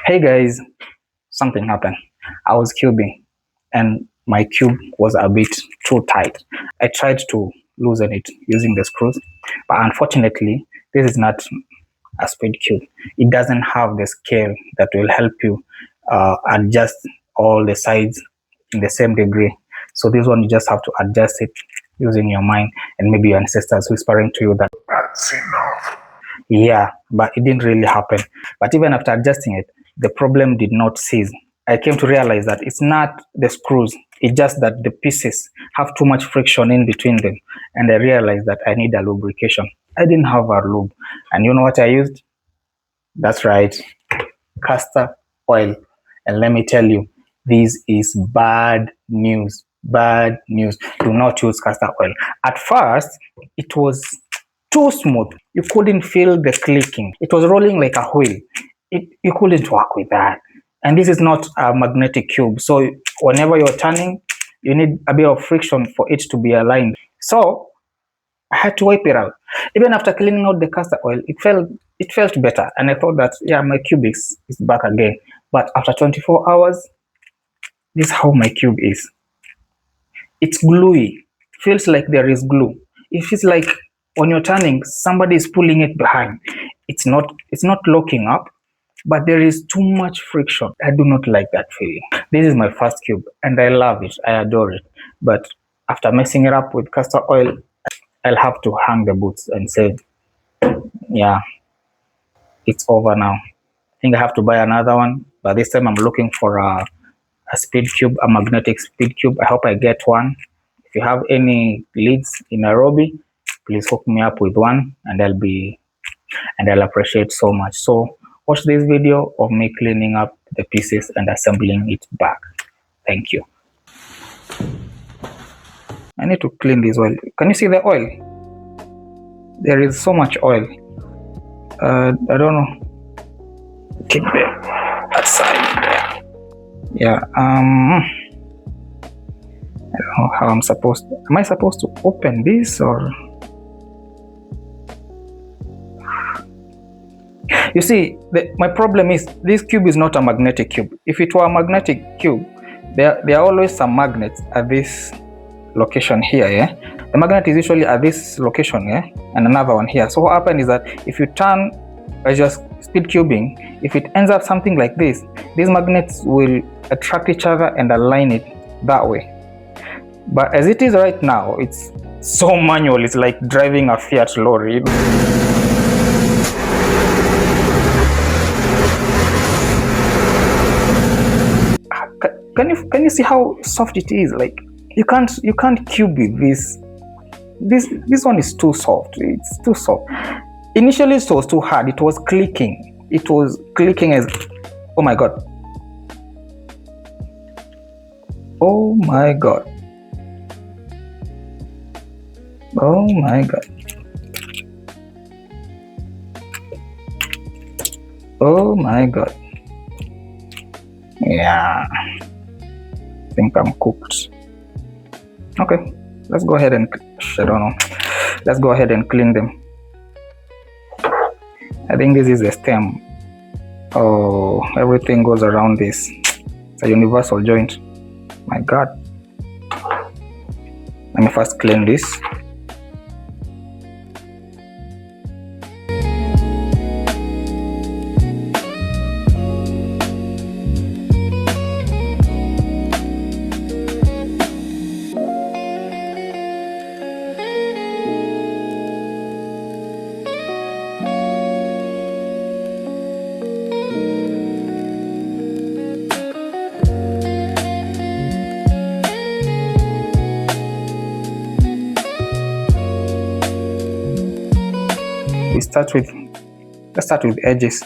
Hey guys, something happened. I was cubing and my cube was a bit too tight. I tried to loosen it using the screws, but unfortunately, this is not a speed cube. It doesn't have the scale that will help you adjust all the sides in the same degree. So this one you just have to adjust it using your mind and maybe your ancestors whispering to you that that's enough. Yeah, but it didn't really happen. But even after adjusting it, the problem did not cease. I came to realize that it's not the screws, it's just that the pieces have too much friction in between them. And I realized that I need a lubrication. I didn't have a lube. And you know what I used? That's right, castor oil. And let me tell you, this is bad news. Bad news. Do not use castor oil. At first, it was too smooth. You couldn't feel the clicking. It was rolling like a wheel. You couldn't work with that. And this is not a magnetic cube. So whenever you're turning, you need a bit of friction for it to be aligned. So I had to wipe it out. Even after cleaning out the castor oil, it felt better. And I thought that, yeah, my cube is back again. But after 24 hours, this is how my cube is. It's gluey. Feels like there is glue. It feels like when you're turning, somebody is pulling it behind. It's not locking up, but there is too much friction. I do not like that feeling. This is my first cube and I love it. I adore it. But after messing it up with castor oil, I'll have to hang the boots and say, yeah, it's over now. I think I have to buy another one, but this time I'm looking for a speed cube, a magnetic speed cube. I hope I get one. If you have any leads in Nairobi, please hook me up with one and I'll appreciate so much. So watch this video of me cleaning up the pieces and assembling it back. Thank you. I need to clean this oil. Can you see the oil? There is so much oil. I don't know. Keep that side there. Yeah. I don't know how am I supposed to open this, or you see, my problem is this cube is not a magnetic cube. If it were a magnetic cube, there are always some magnets at this location here. Yeah, the magnet is usually at this location, yeah, and another one here. So what happens is that if you turn by just speed cubing, if it ends up something like this, these magnets will attract each other and align it that way. But as it is right now, it's so manual. It's like driving a Fiat lorry. Can you see how soft it is? Like you can't cube with this. This one is too soft. It's too soft. Initially it was too hard. It was clicking. It was clicking as, oh my god. Oh my god. Oh my god. Oh my god. Yeah. I think I'm cooked. Okay. Let's go ahead and, I don't know. Let's go ahead and clean them. I think this is the stem. Oh, everything goes around this. It's a universal joint. My god. Let me first clean this. Let's start with edges.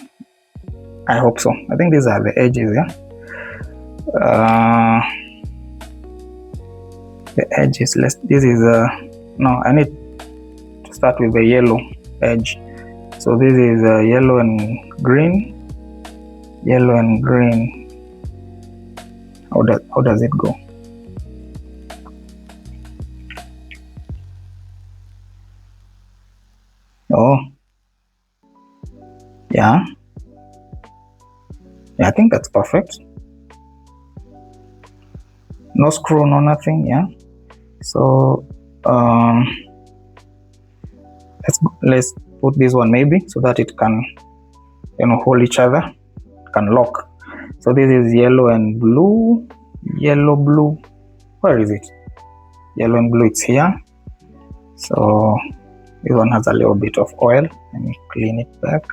I hope so. I think these are the edges, yeah. The edges. This is no. I need to start with the yellow edge. So this is yellow and green. Yellow and green. How does it go? Oh. Yeah. Yeah, I think that's perfect. No screw, no nothing. Yeah. So let's put this one maybe so that it can, hold each other, can lock. So this is yellow and blue. Yellow, blue. Where is it? Yellow and blue. It's here. So this one has a little bit of oil. Let me clean it back.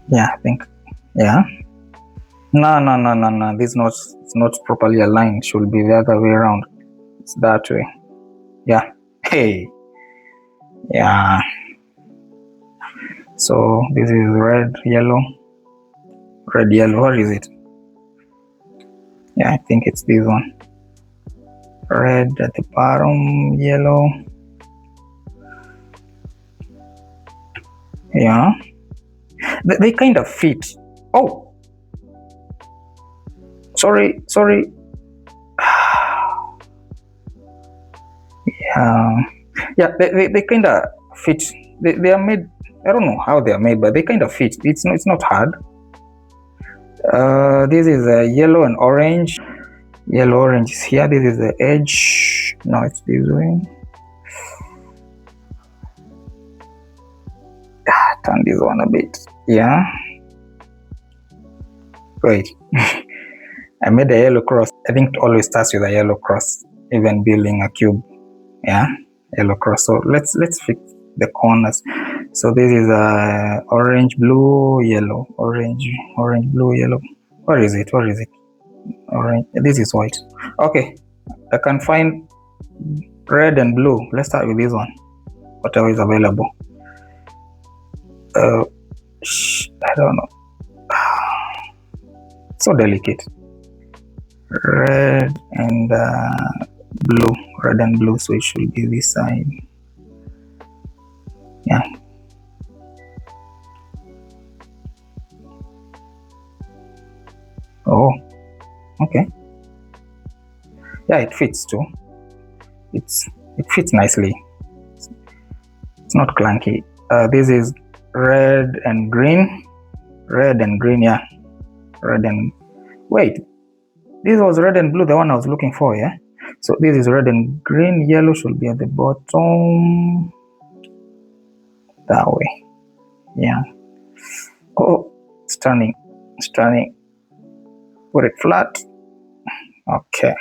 Yeah, I think. Yeah. No. This not, it's not properly aligned. It should be the other way around. It's that way. Yeah. Hey. Yeah. So this is red, yellow. Red, yellow. Where is it? Yeah, I think it's this one. Red at the bottom, yellow. Yeah. They kind of fit. Oh. Sorry. Yeah, they kind of fit. They are made. I don't know how they are made, but they kind of fit. It's not hard. This is a yellow and orange. Yellow, orange is here. This is the edge. No, it's this way. Turn this one a bit. Yeah. Wait. I made a yellow cross. I think it always starts with a yellow cross, even building a cube. Yeah, yellow cross. So let's fix the corners. So this is orange, blue, yellow. Orange, blue, yellow. Where is it? Orange. This is white. Okay, I can find red and blue. Let's start with this one. Whatever is available. I don't know. So delicate. Red and blue. Red and blue. So it should be this side. Yeah. Oh, okay. Yeah, it fits too. It fits nicely. It's not clunky. This is red and green. Yeah. Red and wait. This was red and blue, the one I was looking for, yeah? So this is red and green. Yellow should be at the bottom. That way. Yeah. Oh, stunning. Put it flat. Okay.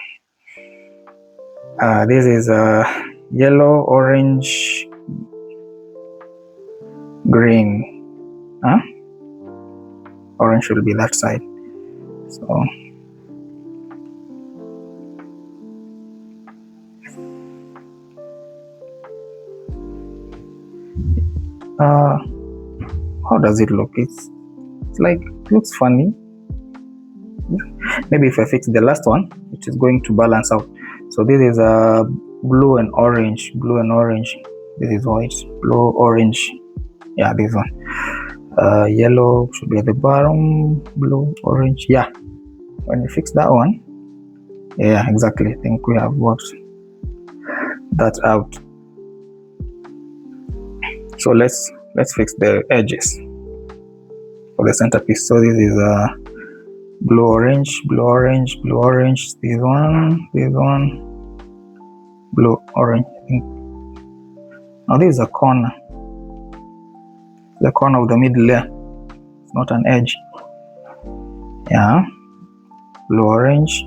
This is yellow, orange, green. Huh? Orange will be that side. So how does it look? It's like, looks funny. Maybe if I fix the last one, it is going to balance out. So this is blue and orange. This is white. Blue, orange. Yeah, this one. Yellow should be at the bottom. Blue, orange. Yeah. When you fix that one, yeah, exactly. I think we have worked that out. So let's fix the edges for the centerpiece. So this is blue, orange. This one, blue, orange. I think. Now this is a corner. The corner of the middle layer. It's not an edge. Yeah. Blue, orange.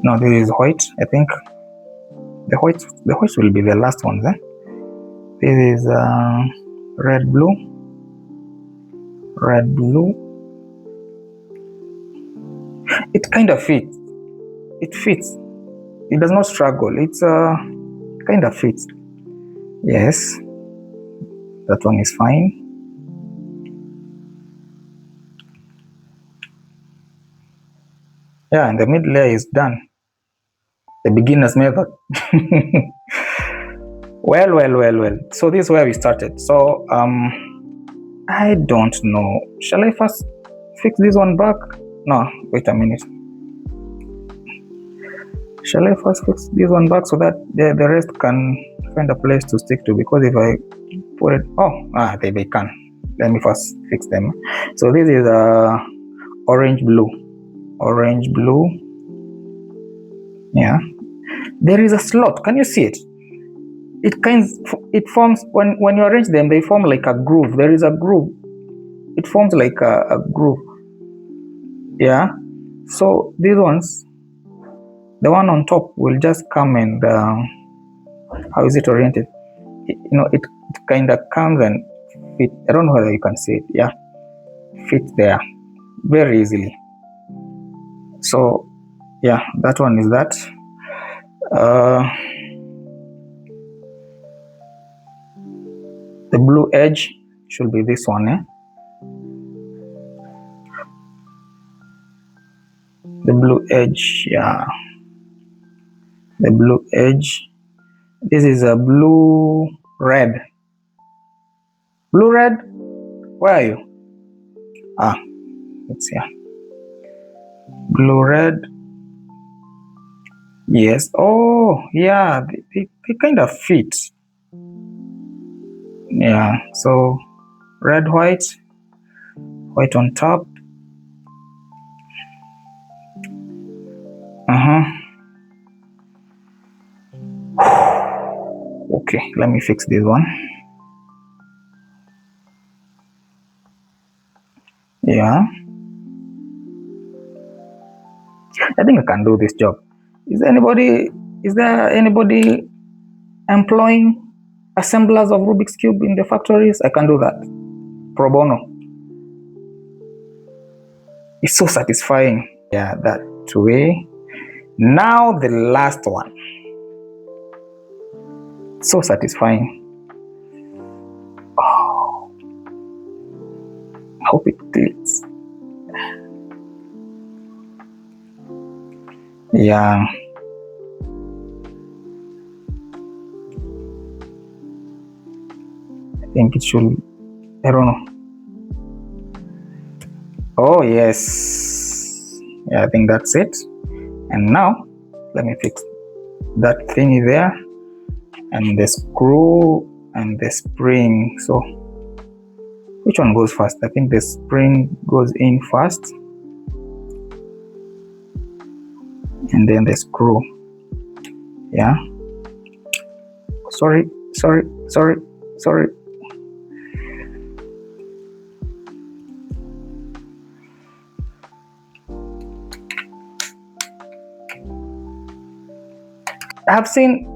No, this is white. I think the white will be the last one then. This is red, blue. It kind of fits. It fits. It does not struggle. It's kind of fits. Yes, that one is fine. Yeah, and the mid layer is done. The beginner's method. Well. So this is where we started. So I don't know. Shall I first fix this one back? No, wait a minute. Shall I first fix this one back so that the rest can find a place to stick to? Because if I put it, they can. Let me first fix them. So this is orange blue. Yeah, there is a slot. Can you see it? It forms when you arrange them. They form like a groove. There is a groove. It forms like a groove. Yeah. So these ones, the one on top will just come and how is it oriented? It kind of comes and fit. I don't know whether you can see it. Yeah, fit there very easily. So yeah, that one is that. The blue edge should be this one. The blue edge, yeah. The blue edge. This is a blue red. Blue red. Where are you? It's here. Blue red. Yes. Oh, yeah. They kind of fit. Yeah. So red, white on top. Okay, let me fix this one. Yeah. I think I can do this job. Is there anybody employing assemblers of Rubik's Cube in the factories? I can do that. Pro bono. It's so satisfying. Yeah, that way. Now the last one. So satisfying. Oh, I hope it clicks. Yeah. I think it should. I don't know. Oh, yes. Yeah, I think that's it. And now, let me fix that thingy there. And the screw and the spring. So, which one goes first? I think the spring goes in first. And then the screw. Yeah. Sorry. I have seen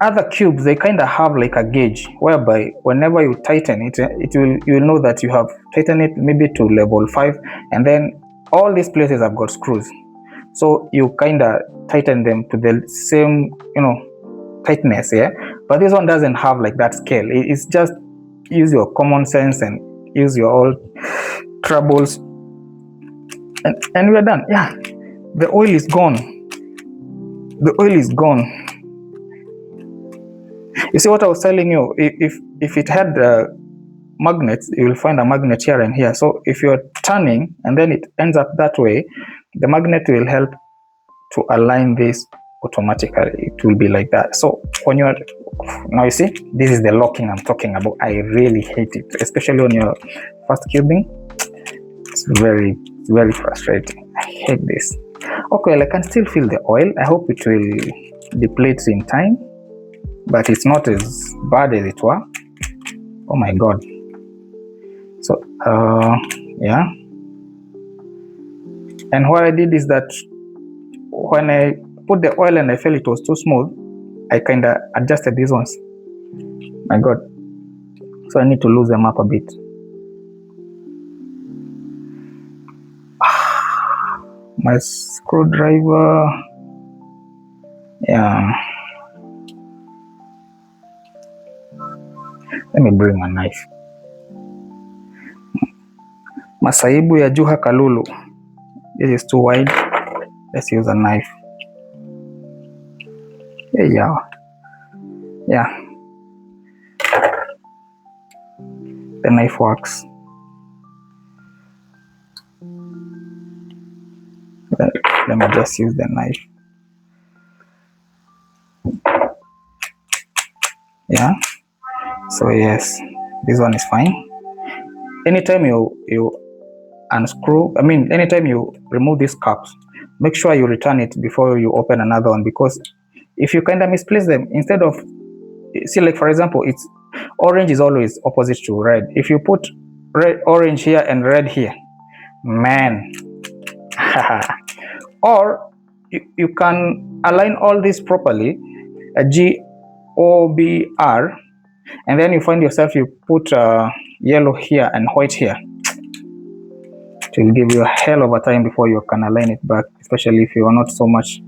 other cubes, they kind of have like a gauge whereby whenever you tighten it, you'll know that you have tightened it maybe to level 5, and then all these places have got screws. So you kind of tighten them to the same, tightness, yeah. But this one doesn't have like that scale. It's just use your common sense and use your old troubles, and we're done. Yeah, the oil is gone. You see what I was telling you? If it had magnets, you will find a magnet here and here. So if you're turning and then it ends up that way, the magnet will help to align this automatically. It will be like that. So when you're now, you see, this is the locking I'm talking about. I really hate it, especially when you're first cubing. It's very frustrating. I hate this. Okay, well, I can still feel the oil. I hope it will deplete in time, but it's not as bad as it were. Oh my god. So yeah, and what I did is that when I put the oil and I felt it was too smooth, I kind of adjusted these ones. My god. So I need to loosen them up a bit. My screwdriver. Yeah. Let me bring my knife. Masaibu ya Juha Kalulu. This is too wide. Let's use a knife. Yeah. The knife works. Let me just use the knife. Yeah, so yes, this one is fine. Anytime you unscrew, anytime you remove these caps, make sure you return it before you open another one, because if you kind of misplace them, instead of, see, like for example, it's orange is always opposite to red. If you put orange here and red here, man. Or you can align all this properly, G O B R, and then you find yourself, you put yellow here and white here. It will give you a hell of a time before you can align it back, especially if you are not so much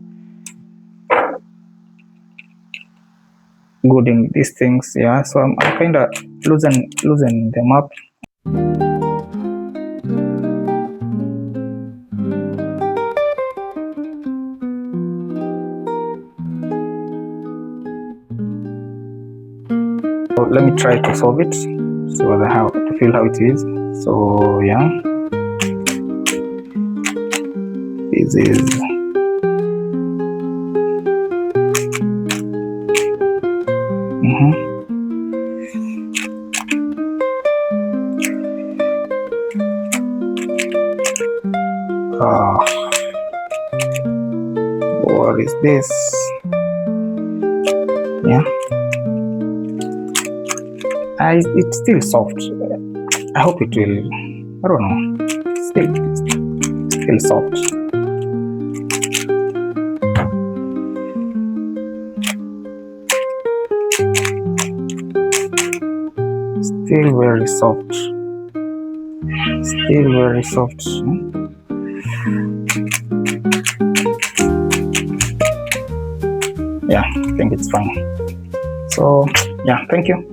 good in these things. Yeah, so I'm kind of loosen them up. So let me try to solve it, so how to feel how it is. So yeah, this is what is this? Yeah, it's still soft. I hope it will, I don't know, still soft. Still very soft. Still very soft. Yeah, I think it's fine. So yeah, thank you.